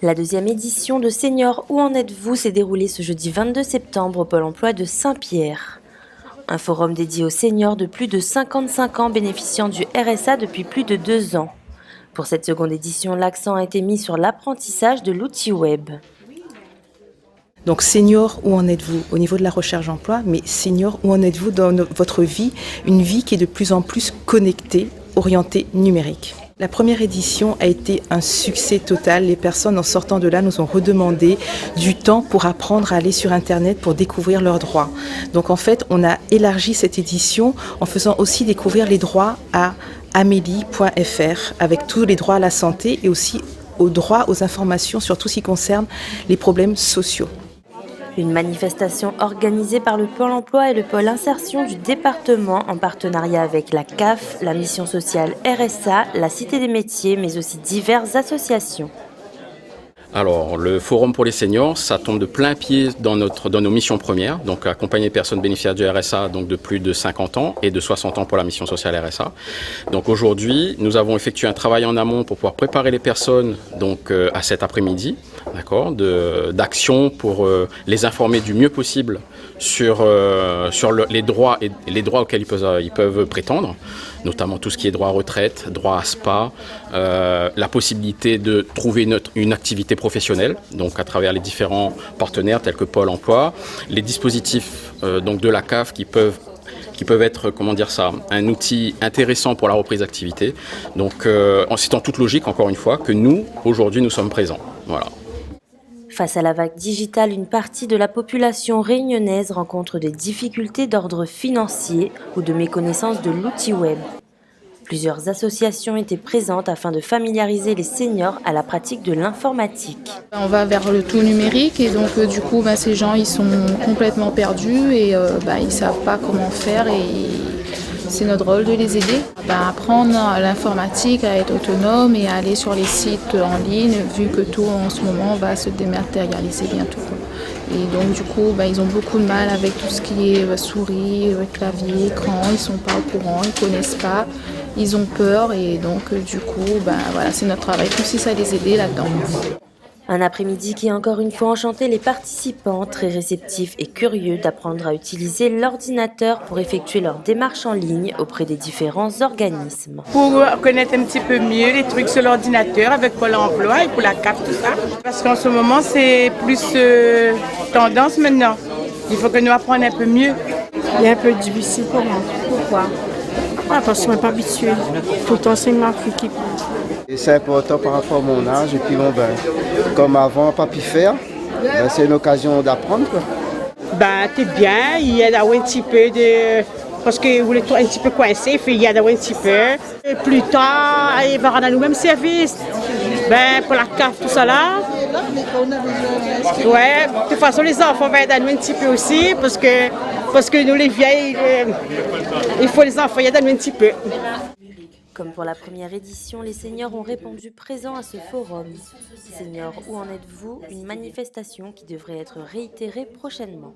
La deuxième édition de Seniors Où en êtes-vous s'est déroulée ce jeudi 22 septembre au Pôle emploi de Saint-Pierre. Un forum dédié aux seniors de plus de 55 ans bénéficiant du RSA depuis plus de 2 ans. Pour cette seconde édition, l'accent a été mis sur l'apprentissage de l'outil web. Donc senior, où en êtes-vous au niveau de la recherche d'emploi, mais senior, où en êtes-vous dans votre vie, une vie qui est de plus en plus connectée, orientée numérique. La première édition a été un succès total. Les personnes en sortant de là nous ont redemandé du temps pour apprendre à aller sur Internet pour découvrir leurs droits. Donc en fait, on a élargi cette édition en faisant aussi découvrir les droits à amélie.fr avec tous les droits à la santé et aussi aux droits aux informations sur tout ce qui concerne les problèmes sociaux. Une manifestation organisée par le Pôle emploi et le Pôle insertion du département en partenariat avec la CAF, la mission sociale RSA, la Cité des métiers, mais aussi diverses associations. Alors, le Forum pour les seniors, ça tombe de plein pied dans nos missions premières, donc accompagner les personnes bénéficiaires du RSA donc de plus de 50 ans et de 60 ans pour la mission sociale RSA. Donc aujourd'hui, nous avons effectué un travail en amont pour pouvoir préparer les personnes donc à cet après-midi, d'accord, d'action pour les informer du mieux possible sur les droits et les droits auxquels ils peuvent prétendre, notamment tout ce qui est droit à retraite, droit à SPA, la possibilité de trouver une activité professionnelle, donc à travers les différents partenaires tels que Pôle emploi, les dispositifs donc de la CAF qui peuvent être, un outil intéressant pour la reprise d'activité. Donc c'est en toute logique, encore une fois, que nous, aujourd'hui, nous sommes présents. Voilà. Face à la vague digitale, une partie de la population réunionnaise rencontre des difficultés d'ordre financier ou de méconnaissance de l'outil web. Plusieurs associations étaient présentes afin de familiariser les seniors à la pratique de l'informatique. On va vers le tout numérique et donc du coup ces gens ils sont complètement perdus et ils ne savent pas comment faire et c'est notre rôle de les aider. Apprendre l'informatique, à être autonome et à aller sur les sites en ligne vu que tout en ce moment va se dématérialiser bientôt. Et donc du coup ils ont beaucoup de mal avec tout ce qui est souris, clavier, écran, ils ne sont pas au courant, ils ne connaissent pas. Ils ont peur et donc du coup, c'est notre travail, consiste à les aider là-dedans. Un après-midi qui a encore une fois enchanté les participants, très réceptifs et curieux d'apprendre à utiliser l'ordinateur pour effectuer leurs démarches en ligne auprès des différents organismes. Pour connaître un petit peu mieux les trucs sur l'ordinateur avec Pôle emploi et pour la CAF, tout ça. Parce qu'en ce moment, c'est plus tendance maintenant. Il faut que nous apprenions un peu mieux. Il est un peu difficile pour moi. Pourquoi ? Parce qu'on n'est pas habitué. Tout enseignement critique. C'est important par rapport à mon âge. Et puis comme avant, pas pu faire, c'est une occasion d'apprendre. C'est bien, il y a d'avoir un petit peu de... Parce que vous êtes un petit peu coincé, il y a d'avoir un petit peu. Et plus tard, il va rendre le même service. Pour la CAF, tout ça là. Ouais, de toute façon, les enfants vont aider un petit peu aussi, parce que nous les vieilles, il faut les enfants aider un petit peu. Comme pour la première édition, les seniors ont répondu présents à ce forum. Seniors, où en êtes-vous ? Une manifestation qui devrait être réitérée prochainement.